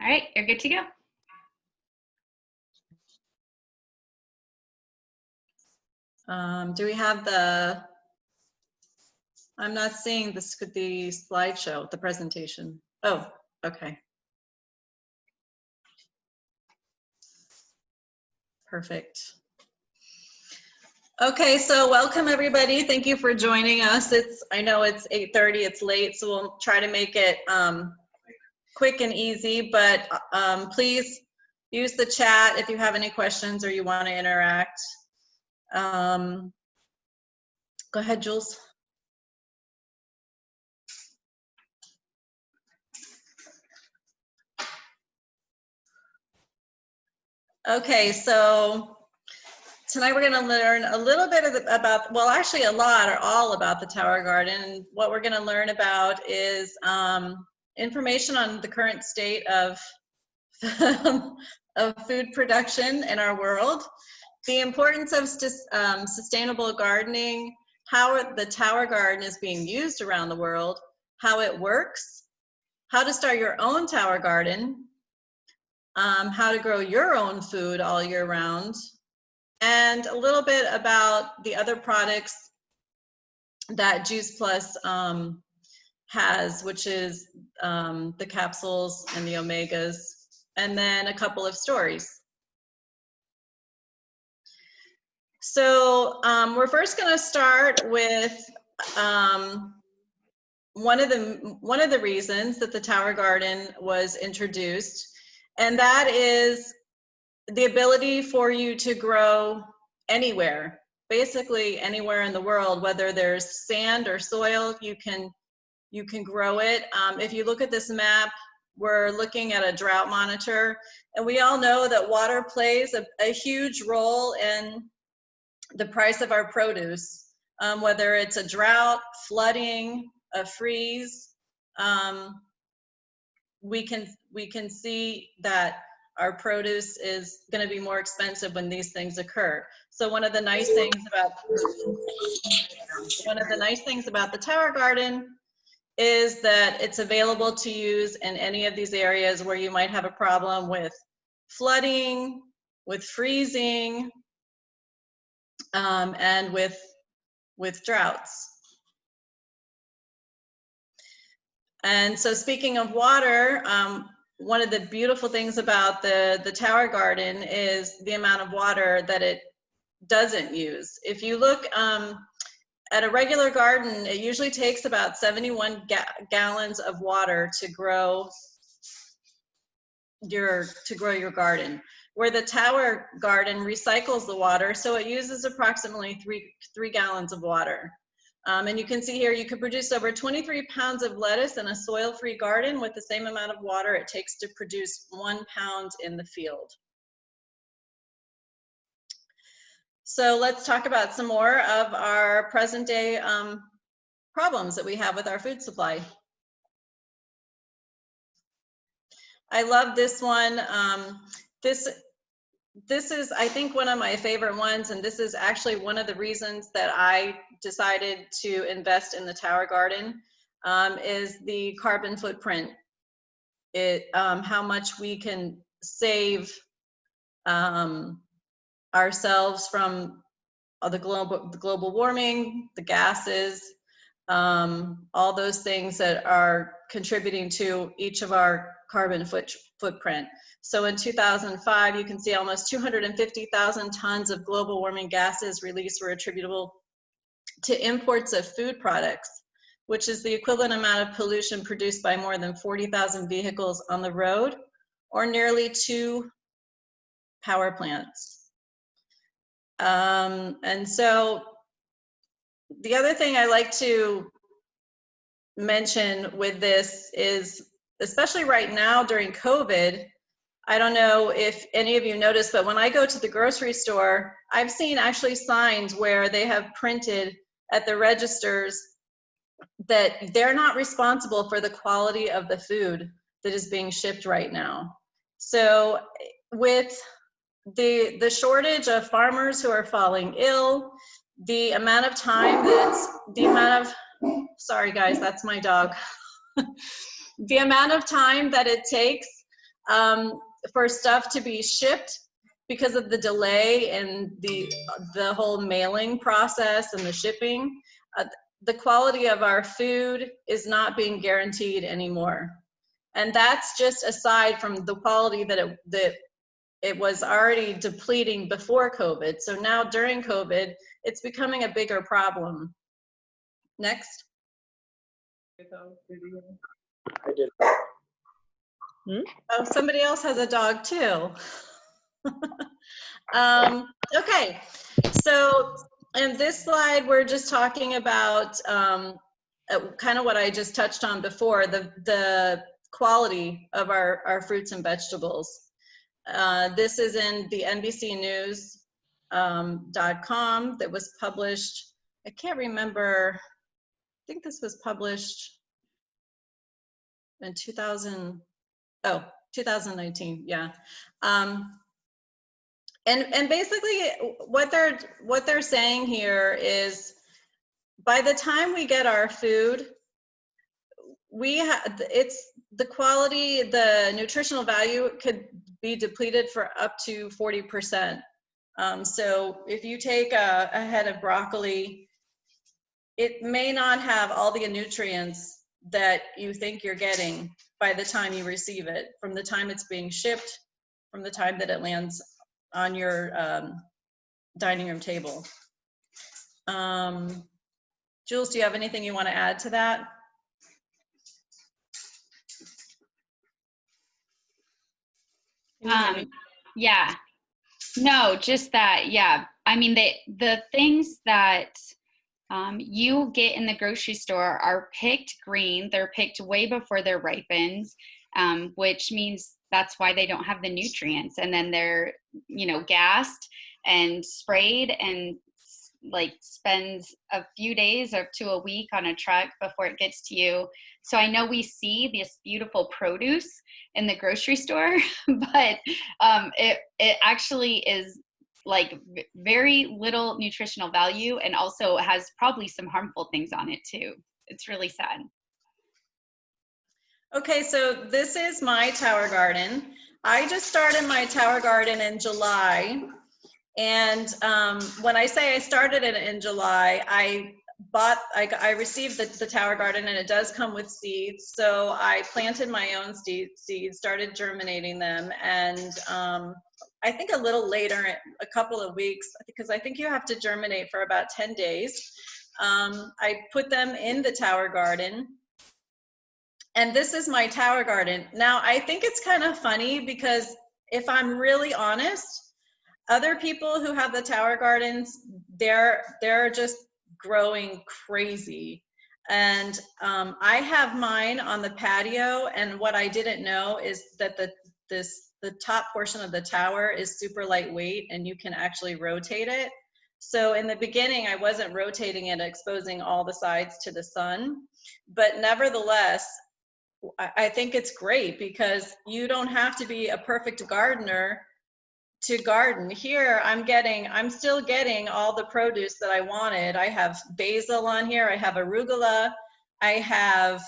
All right, you're good to go. Do we have the, I'm not seeing the slideshow, the presentation. Oh, okay. Perfect. Okay, so welcome everybody. Thank you for joining us. I know it's 8:30, it's late, so we'll try to make it quick and easy, but please use the chat if you have any questions or you want to interact. Go ahead, Jules. Okay, so tonight we're going to learn a little bit about, well, actually a lot or all about the Tower Garden. And what we're going to learn about is information on the current state of food production in our world, the importance of sustainable gardening, how the Tower Garden is being used around the world, how it works, how to start your own Tower Garden, how to grow your own food all year round, and a little bit about the other products that Juice Plus has, which is the capsules and the omegas, and then a couple of stories. So we're first going to start with one of the reasons that the Tower Garden was introduced, and that is the ability for you to grow anywhere, basically anywhere in the world, whether there's sand or soil, you can grow it. If you look at this map, we're looking at a drought monitor, and we all know that water plays a huge role in the price of our produce, whether it's a drought, flooding, a freeze. We can see that our produce is going to be more expensive when these things occur. So one of the nice things about the Tower Garden is that it's available to use in any of these areas where you might have a problem with flooding, with freezing, and with droughts. And so speaking of water, one of the beautiful things about the Tower Garden is the amount of water that it doesn't use. If you look at a regular garden, it usually takes about 71 gallons of water to grow your garden, where the Tower Garden recycles the water, so it uses approximately three gallons of water. And you can see here, you could produce over 23 pounds of lettuce in a soil-free garden with the same amount of water it takes to produce 1 pound in the field. So let's talk about some more of our present-day problems that we have with our food supply. I love this one. This is, I think, one of my favorite ones, and this is actually one of the reasons that I decided to invest in the Tower Garden, is the carbon footprint. How much we can save ourselves from the global warming, the gases, all those things that are contributing to each of our carbon footprint. So in 2005, you can see almost 250,000 tons of global warming gases released were attributable to imports of food products, which is the equivalent amount of pollution produced by more than 40,000 vehicles on the road, or nearly 2 power plants. And so the other thing I like to mention with this is, especially right now during COVID, I don't know if any of you noticed, but when I go to the grocery store, I've seen actually signs where they have printed at the registers that they're not responsible for the quality of the food that is being shipped right now. So with the shortage of farmers who are falling ill, the amount of time sorry guys, that's my dog. The amount of time that it takes for stuff to be shipped because of the delay and the whole mailing process and the shipping. The quality of our food is not being guaranteed anymore. And that's just aside from the quality that it was already depleting before COVID. So now during COVID, it's becoming a bigger problem. Next. I did. Oh, somebody else has a dog too. Okay, so in this slide, we're just talking about kind of what I just touched on before, the quality of our fruits and vegetables. This is in the NBCnews.com that was published. I can't remember. I think this was published in 2019. Yeah. And basically what they're saying here is, by the time we get our food, it's the quality, the nutritional value could be depleted for up to 40%. So if you take a head of broccoli, it may not have all the nutrients that you think you're getting by the time you receive it, from the time it's being shipped, from the time that it lands on your dining room table. Jules, do you have anything you want to add to that? Yeah, no, just that. Yeah, I mean, the things that you get in the grocery store are picked green. They're picked way before they're ripened, which means that's why they don't have the nutrients. And then they're, gassed and sprayed and like spends a few days up to a week on a truck before it gets to you. So I know we see this beautiful produce in the grocery store, but it actually is like very little nutritional value, and also has probably some harmful things on it too. It's really sad. Okay, so this is my tower garden. I just started my tower garden in July. And when I say I started it in July, I received the tower garden, and it does come with seeds. So I planted my own seeds, started germinating them. And I think a little later, a couple of weeks, because I think you have to germinate for about 10 days. I put them in the tower garden. And this is my tower garden. Now, I think it's kind of funny because if I'm really honest, other people who have the tower gardens, they're just growing crazy. And I have mine on the patio, and what I didn't know is that the top portion of the tower is super lightweight, and you can actually rotate it. So in the beginning, I wasn't rotating it, exposing all the sides to the sun. But nevertheless, I think it's great because you don't have to be a perfect gardener to garden. Here, I'm still getting all the produce that I wanted. I have basil on here, I have arugula, I have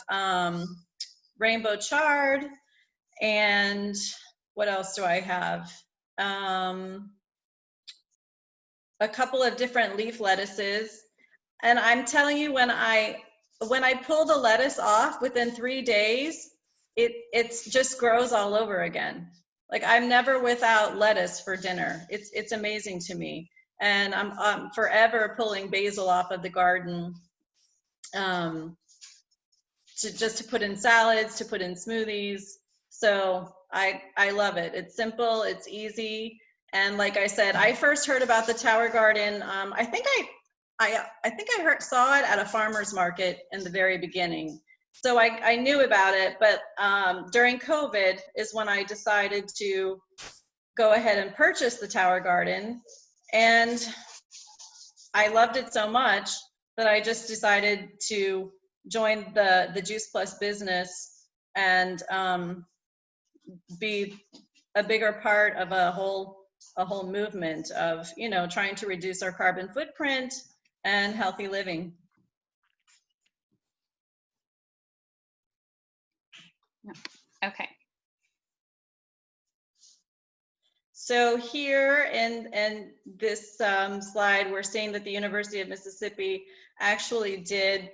rainbow chard, and what else do I have? A couple of different leaf lettuces. And I'm telling you, when I pull the lettuce off, within 3 days, it just grows all over again. Like, I'm never without lettuce for dinner. It's amazing to me. And I'm forever pulling basil off of the garden just to put in salads, to put in smoothies. So I love it. It's simple, it's easy. And like I said, I first heard about the tower garden. I think I saw it at a farmer's market in the very beginning. So I knew about it, but during COVID is when I decided to go ahead and purchase the tower garden. And I loved it so much that I just decided to join the Juice Plus business and be a bigger part of a whole movement of, trying to reduce our carbon footprint and healthy living. Okay. So here in this slide, we're seeing that the University of Mississippi actually did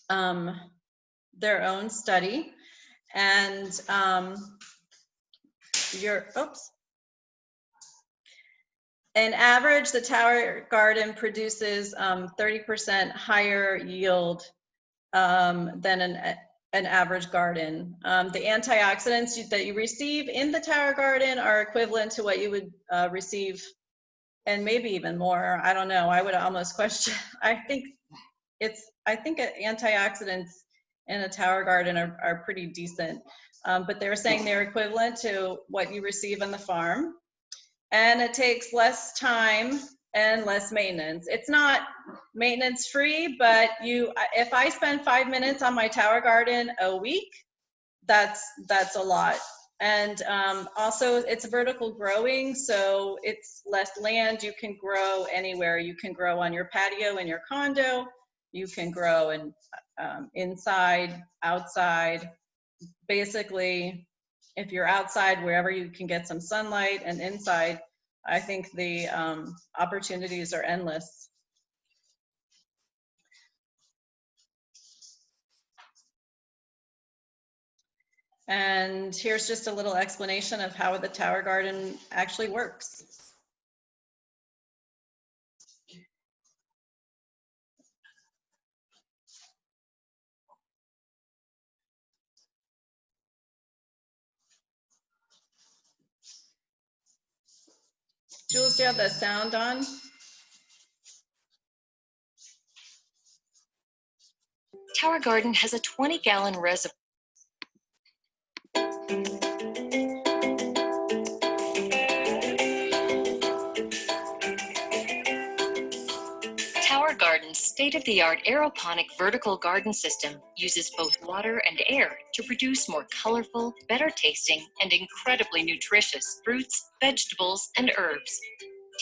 their own study, and an average, the Tower Garden produces 30% higher yield than an average garden. The antioxidants that you receive in the Tower Garden are equivalent to what you would receive, and maybe even more. I don't know. I would almost question. I think antioxidants in a Tower Garden are pretty decent, but they're saying they're equivalent to what you receive on the farm, and it takes less time and less maintenance. It's not maintenance free, but if I spend 5 minutes on my Tower Garden a week, that's a lot. And also it's vertical growing, so it's less land. You can grow anywhere. You can grow on your patio in your condo. You can grow inside, outside. Basically, if you're outside, wherever you can get some sunlight, and inside, I think the opportunities are endless. And here's just a little explanation of how the Tower Garden actually works. Jules, do you have the sound on? Tower Garden has a 20-gallon reservoir. Tower Garden's state-of-the-art aeroponic vertical garden system uses both water and air to produce more colorful, better tasting, and incredibly nutritious fruits, vegetables, and herbs.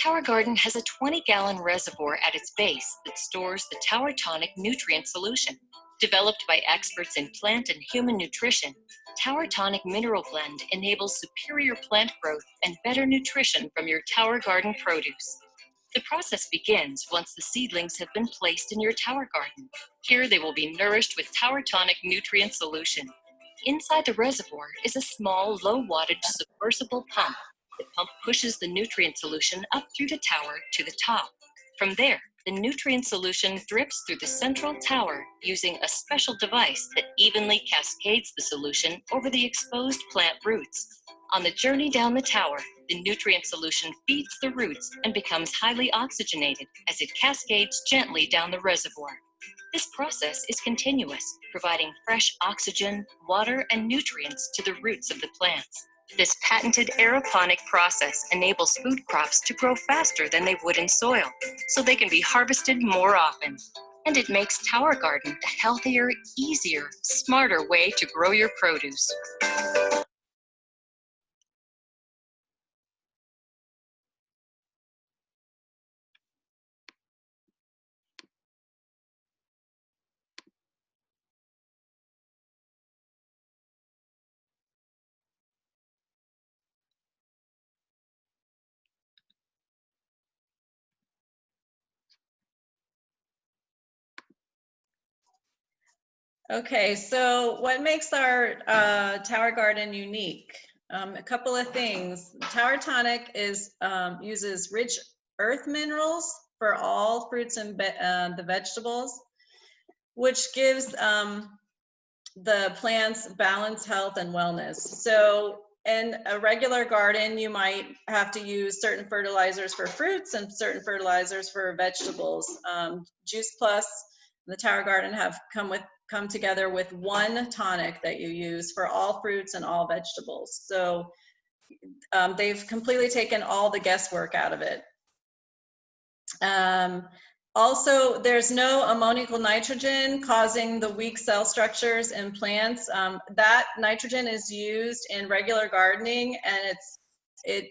Tower Garden has a 20-gallon reservoir at its base that stores the Tower Tonic nutrient solution. Developed by experts in plant and human nutrition, Tower Tonic Mineral Blend enables superior plant growth and better nutrition from your Tower Garden produce. The process begins once the seedlings have been placed in your Tower Garden. Here they will be nourished with Tower Tonic nutrient solution. Inside the reservoir is a small, low-wattage submersible pump. The pump pushes the nutrient solution up through the tower to the top. From there, the nutrient solution drips through the central tower using a special device that evenly cascades the solution over the exposed plant roots. On the journey down the tower, the nutrient solution feeds the roots and becomes highly oxygenated as it cascades gently down the reservoir. This process is continuous, providing fresh oxygen, water, and nutrients to the roots of the plants. This patented aeroponic process enables food crops to grow faster than they would in soil, so they can be harvested more often. And it makes Tower Garden a healthier, easier, smarter way to grow your produce. Okay, so what makes our Tower Garden unique? A couple of things. Tower Tonic uses rich earth minerals for all fruits and the vegetables, which gives the plants balance, health, and wellness. So in a regular garden, you might have to use certain fertilizers for fruits and certain fertilizers for vegetables. Juice Plus and the Tower Garden have come together with one tonic that you use for all fruits and all vegetables. So they've completely taken all the guesswork out of it. Also, there's no ammoniacal nitrogen causing the weak cell structures in plants. That nitrogen is used in regular gardening, and it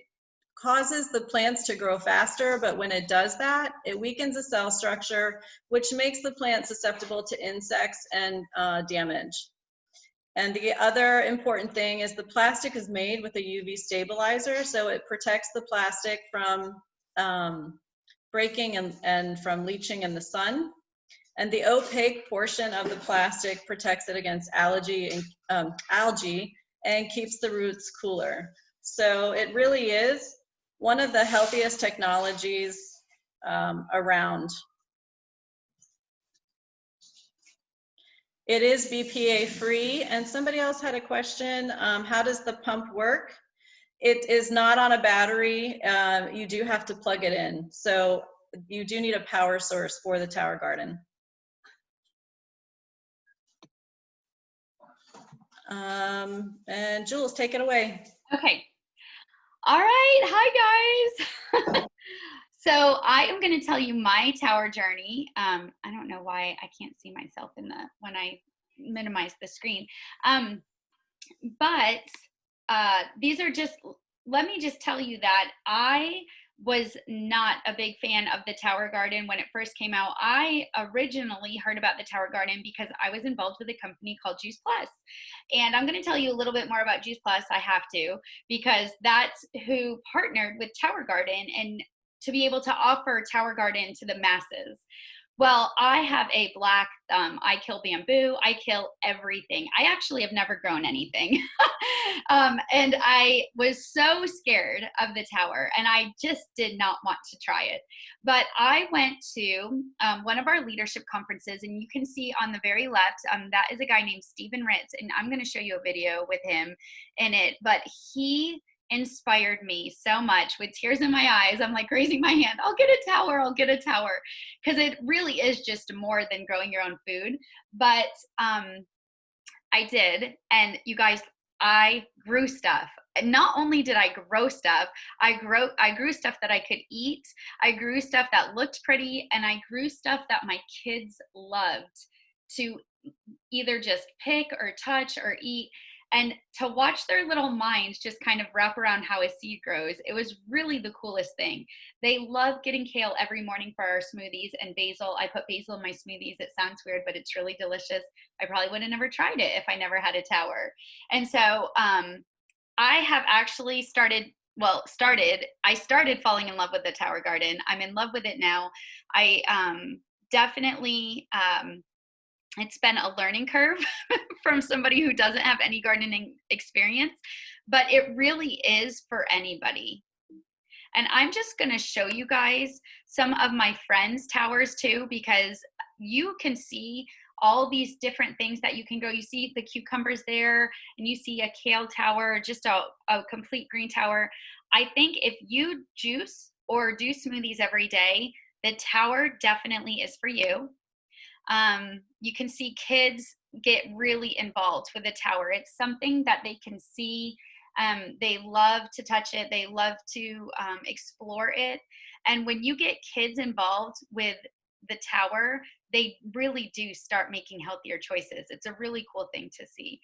causes the plants to grow faster, but when it does that, it weakens the cell structure, which makes the plant susceptible to insects and damage. And the other important thing is the plastic is made with a UV stabilizer, so it protects the plastic from breaking and from leaching in the sun. And the opaque portion of the plastic protects it against algae and keeps the roots cooler. So it really is one of the healthiest technologies around. It is BPA free. And somebody else had a question, how does the pump work? It is not on a battery. You do have to plug it in. So you do need a power source for the Tower Garden. And Jules, take it away. Okay. All right. Hi, guys. So I am going to tell you my tower journey. I don't know why I can't see myself when I minimize the screen. But these are just, let me just tell you that I was not a big fan of the Tower Garden when it first came out. I originally heard about the Tower Garden because I was involved with a company called Juice Plus. And I'm going to tell you a little bit more about Juice Plus. I have to, because that's who partnered with Tower Garden and to be able to offer Tower Garden to the masses. Well, I have a black thumb. I kill bamboo. I kill everything. I actually have never grown anything. And I was so scared of the tower, and I just did not want to try it. But I went to one of our leadership conferences, and you can see on the very left, that is a guy named Stephen Ritz, and I'm going to show you a video with him in it. But he inspired me so much with tears in my eyes. I'm like raising my hand, I'll get a tower, I'll get a tower. Because it really is just more than growing your own food. But I did. And you guys, I grew stuff. And not only did I grow stuff, I grew stuff that I could eat. I grew stuff that looked pretty. And I grew stuff that my kids loved to either just pick or touch or eat. And to watch their little minds just kind of wrap around how a seed grows, it was really the coolest thing. They love getting kale every morning for our smoothies, and basil. I put basil in my smoothies. It sounds weird, but it's really delicious. I probably would have never tried it if I never had a tower. And so I have actually I started falling in love with the Tower Garden. I'm in love with it now. I definitely, it's been a learning curve from somebody who doesn't have any gardening experience, but it really is for anybody. And I'm just going to show you guys some of my friends' towers too, because you can see all these different things that you can grow. You see the cucumbers there, and you see a kale tower, just a complete green tower. I think if you juice or do smoothies every day, the tower definitely is for you. You can see kids get really involved with the tower. It's something that they can see. They love to touch it. They love to explore it. And when you get kids involved with the tower, they really do start making healthier choices. It's a really cool thing to see.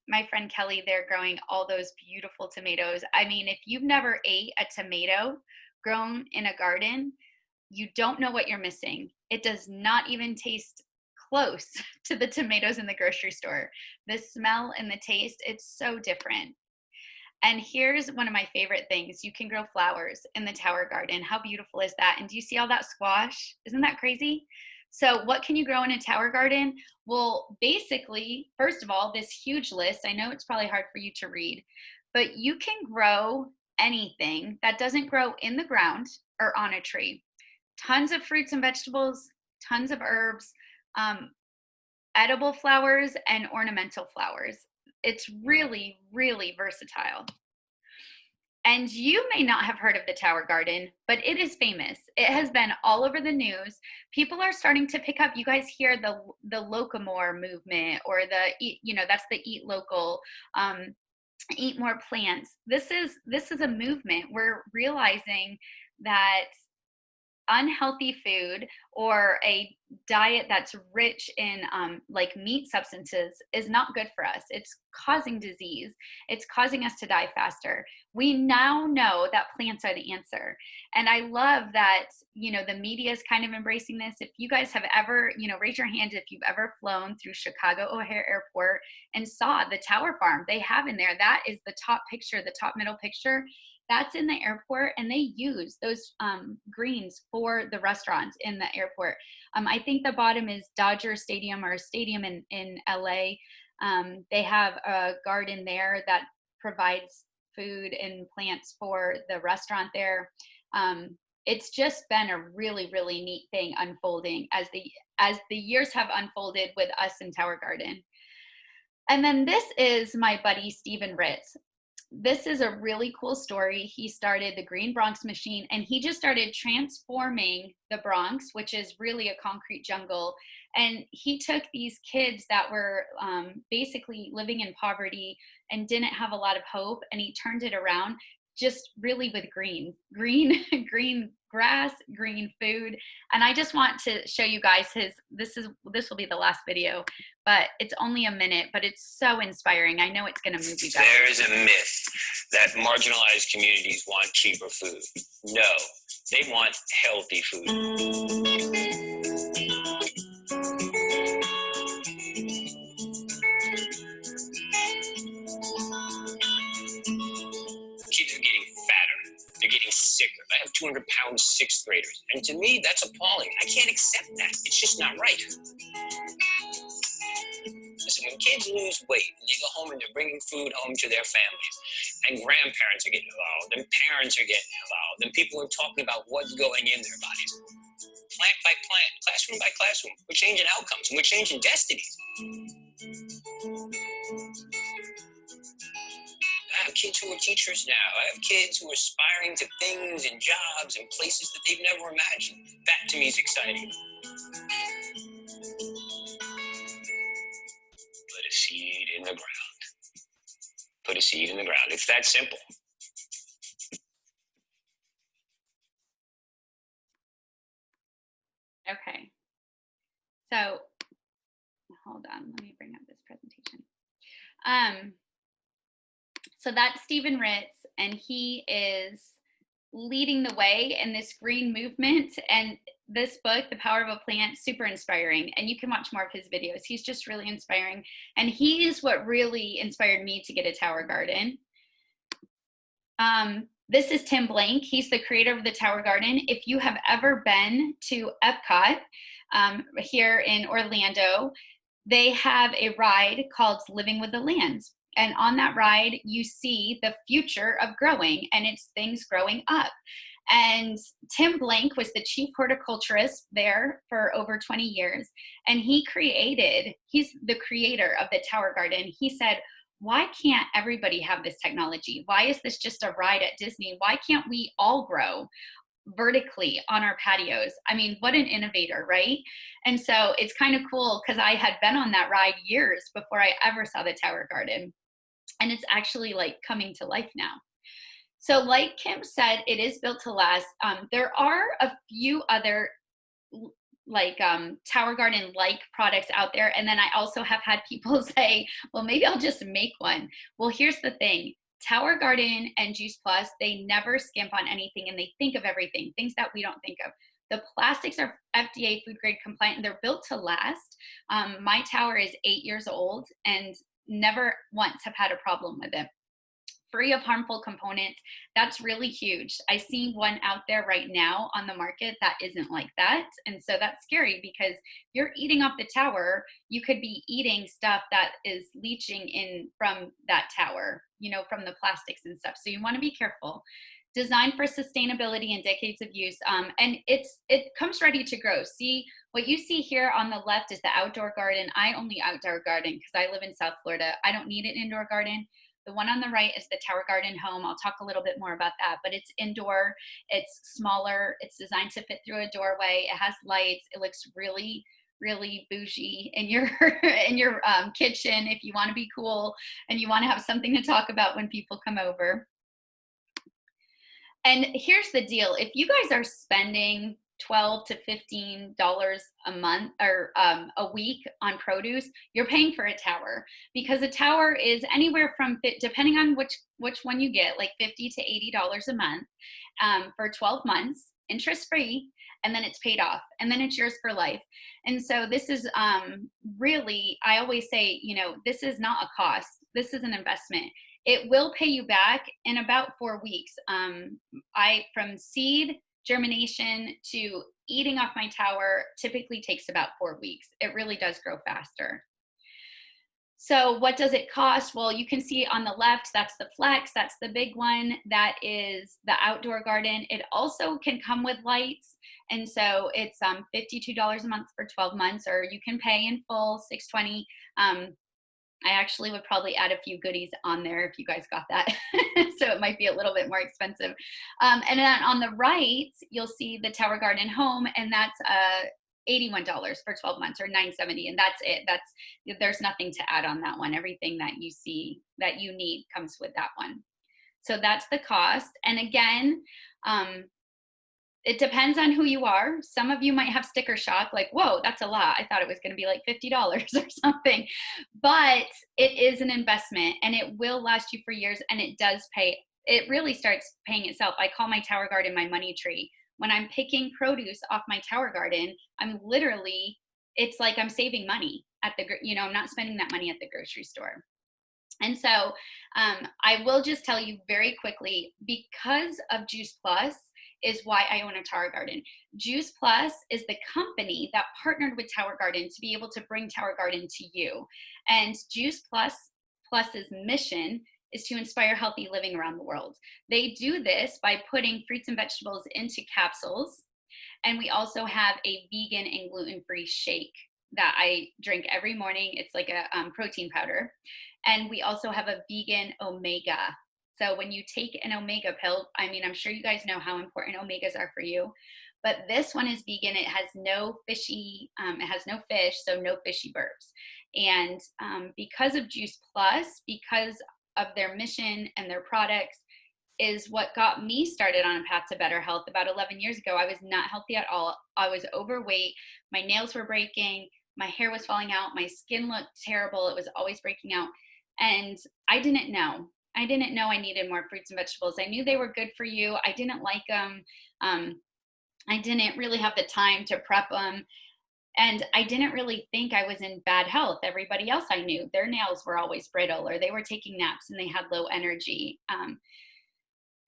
My friend Kelly, they're growing all those beautiful tomatoes. I mean, if you've never ate a tomato grown in a garden, you don't know what you're missing. It does not even taste close to the tomatoes in the grocery store. The smell and the taste, it's so different. And here's one of my favorite things. You can grow flowers in the Tower Garden. How beautiful is that? And do you see all that squash? Isn't that crazy? So what can you grow in a Tower Garden? Well, basically, first of all, this huge list, I know it's probably hard for you to read, but you can grow anything that doesn't grow in the ground or on a tree. Tons of fruits and vegetables, tons of herbs, edible flowers, and ornamental flowers. It's really, really versatile. And you may not have heard of the Tower Garden, but it is famous. It has been all over the news. People are starting to pick up. You guys hear the locomore movement, or that's the eat local, eat more plants. This is a movement. We're realizing that unhealthy food or a diet that's rich in like meat substances is not good for us. It's causing disease. It's causing us to die faster. We now know that plants are the answer. And I love that, you know, the media is kind of embracing this. If you guys have ever, you know, raise your hand if you've ever flown through Chicago O'Hare Airport and saw the Tower Farm they have in there. That is the top picture, the top middle picture. That's in the airport, and they use those greens for the restaurants in the airport. I think the bottom is Dodger Stadium or a stadium in LA. They have a garden there that provides food and plants for the restaurant there. It's just been a really, really neat thing unfolding as the years have unfolded with us in Tower Garden. And then this is my buddy, Stephen Ritz. This is a really cool story. He started the Green Bronx Machine, and he just started transforming the Bronx, which is really a concrete jungle. And he took these kids that were basically living in poverty and didn't have a lot of hope, and he turned it around just really with green grass, green food. And I just want to show you guys this will be the last video, but it's only a minute, but it's so inspiring. I know it's going to move you guys. There is a myth that marginalized communities want cheaper food. No, they want healthy food. Kids are getting fatter. They're getting sicker. I have 200-pound sixth graders. And to me, that's appalling. I can't accept that. It's just not right. Listen, when kids lose weight and they go home and they're bringing food home to their families, and grandparents are getting involved, and parents are getting involved, and people are talking about what's going in their bodies, plant by plant, classroom by classroom, we're changing outcomes and we're changing destinies. I have kids who are teachers now. I have kids who are aspiring to things and jobs and places that they've never imagined. That to me is exciting. Put a seed in the ground. Put a seed in the ground. It's that simple. Okay. So hold on, let me bring up this presentation. So that's Stephen Ritz, and he is leading the way in this green movement. And this book, The Power of a Plant, super inspiring. And you can watch more of his videos. He's just really inspiring. And he is what really inspired me to get a Tower Garden. This is Tim Blank. He's the creator of the Tower Garden. If you have ever been to Epcot here in Orlando, they have a ride called Living with the Land. And on that ride, you see the future of growing, and it's things growing up. And Tim Blank was the chief horticulturist there for over 20 years. And he's the creator of the Tower Garden. He said, why can't everybody have this technology? Why is this just a ride at Disney? Why can't we all grow vertically on our patios? I mean, what an innovator, right? And so it's kind of cool because I had been on that ride years before I ever saw the Tower Garden. And it's actually like coming to life now. So like Kim said, it is built to last. There are a few other like Tower Garden like products out there. And then I also have had people say, well, maybe I'll just make one. Well, here's the thing. Tower Garden and Juice Plus, they never skimp on anything, and they think of everything, things that we don't think of. The plastics are FDA food grade compliant, and they're built to last. My tower is 8 years old and never once have had a problem with it. Free of harmful components. That's really huge. I see one out there right now on the market that isn't like that. And so that's scary because you're eating off the tower. You could be eating stuff that is leaching in from that tower, you know, from the plastics and stuff. So you want to be careful. Designed for sustainability and decades of use. And it comes ready to grow. See, what you see here on the left is the outdoor garden. I only outdoor garden because I live in South Florida. I don't need an indoor garden. The one on the right is the Tower Garden Home. I'll talk a little bit more about that, but it's indoor, it's smaller, it's designed to fit through a doorway, it has lights, it looks really, really bougie in your kitchen if you want to be cool and you want to have something to talk about when people come over. And here's the deal. If you guys are spending $12 to $15 a month or a week on produce, you're paying for a tower, because a tower is anywhere from, depending on which one you get, like $50 to $80 a month for 12 months, interest free, and then it's paid off, and then it's yours for life. And so this is really, I always say, you know, this is not a cost. This is an investment. It will pay you back in about 4 weeks. From seed germination to eating off my tower typically takes about 4 weeks. It really does grow faster. So what does it cost? Well, you can see on the left, that's the Flex, that's the big one. That is the outdoor garden. It also can come with lights. And so it's $52 a month for 12 months, or you can pay in full, $620. I actually would probably add a few goodies on there if you guys got that. So it might be a little bit more expensive. And then on the right, you'll see the Tower Garden Home, and that's $81 for 12 months, or $970, and that's it. There's nothing to add on that one. Everything that you see that you need comes with that one. So that's the cost. And again, it depends on who you are. Some of you might have sticker shock, like, whoa, that's a lot. I thought it was going to be like $50 or something. But it is an investment, and it will last you for years, and it does pay. It really starts paying itself. I call my Tower Garden my money tree. When I'm picking produce off my Tower Garden, I'm literally, it's like I'm saving money at I'm not spending that money at the grocery store. And so I will just tell you very quickly, because of Juice Plus is why I own a Tower Garden. Juice Plus is the company that partnered with Tower Garden to be able to bring Tower Garden to you. And Juice Plus's mission is to inspire healthy living around the world. They do this by putting fruits and vegetables into capsules. And we also have a vegan and gluten-free shake that I drink every morning. It's like a protein powder. And we also have a vegan omega. So when you take an omega pill, I mean, I'm sure you guys know how important omegas are for you, but this one is vegan. It has no fishy, it has no fish, so no fishy burps. And because of Juice Plus, because of their mission and their products, is what got me started on a path to better health. About 11 years ago, I was not healthy at all. I was overweight. My nails were breaking. My hair was falling out. My skin looked terrible. It was always breaking out. And I didn't know. I didn't know I needed more fruits and vegetables. I knew they were good for you. I didn't like them. I didn't really have the time to prep them. And I didn't really think I was in bad health. Everybody else I knew, their nails were always brittle, or they were taking naps and they had low energy.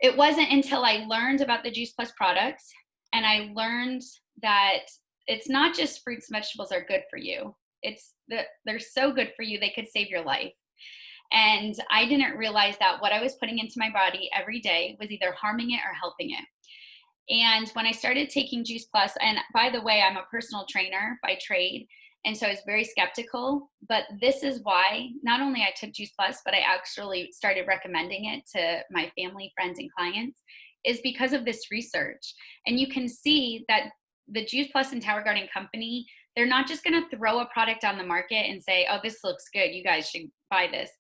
It wasn't until I learned about the Juice Plus products, and I learned that it's not just fruits and vegetables are good for you. They're so good for you, they could save your life. And I didn't realize that what I was putting into my body every day was either harming it or helping it. And when I started taking Juice Plus, and by the way, I'm a personal trainer by trade, and so I was very skeptical, but this is why not only I took Juice Plus, but I actually started recommending it to my family, friends, and clients, is because of this research. And you can see that the Juice Plus and Tower Garden Company, they're not just going to throw a product on the market and say, oh, this looks good, you guys should buy this.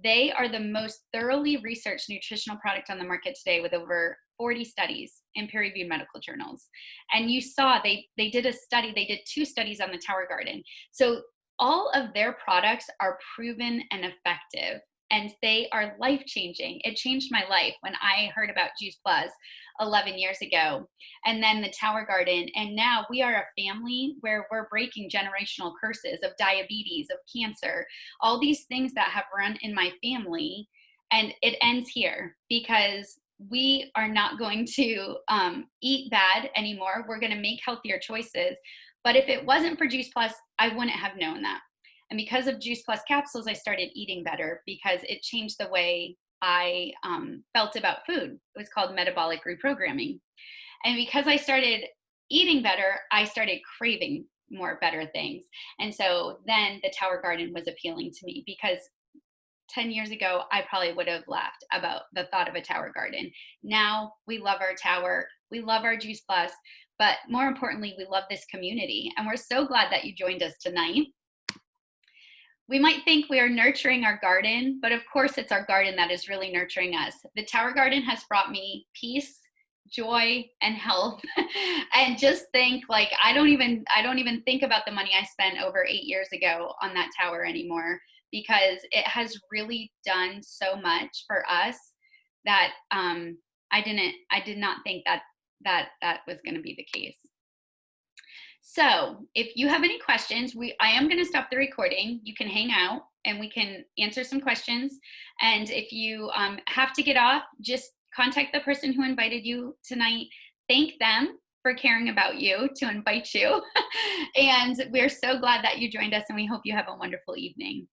They are the most thoroughly researched nutritional product on the market today, with over 40 studies in peer-reviewed medical journals. And you saw they did a study, they did 2 studies on the Tower Garden. So all of their products are proven and effective, and they are life-changing. It changed my life when I heard about Juice Plus 11 years ago, and then the Tower Garden. And now we are a family where we're breaking generational curses of diabetes, of cancer, all these things that have run in my family. And it ends here, because we are not going to eat bad anymore. We're going to make healthier choices. But if it wasn't for Juice Plus, I wouldn't have known that. And because of Juice Plus capsules, I started eating better, because it changed the way I felt about food. It was called metabolic reprogramming. And because I started eating better, I started craving more better things. And so then the Tower Garden was appealing to me, because 10 years ago, I probably would have laughed about the thought of a Tower Garden. Now we love our tower, we love our Juice Plus, but more importantly, we love this community. And we're so glad that you joined us tonight. We might think we are nurturing our garden, but of course it's our garden that is really nurturing us. The Tower Garden has brought me peace, joy and health. And just think, like, I don't even think about the money I spent over 8 years ago on that tower anymore, because it has really done so much for us that I did not think that was going to be the case. So if you have any questions, I am going to stop the recording. You can hang out and we can answer some questions. And if you have to get off, just contact the person who invited you tonight. Thank them for caring about you to invite you. And we're so glad that you joined us, and we hope you have a wonderful evening.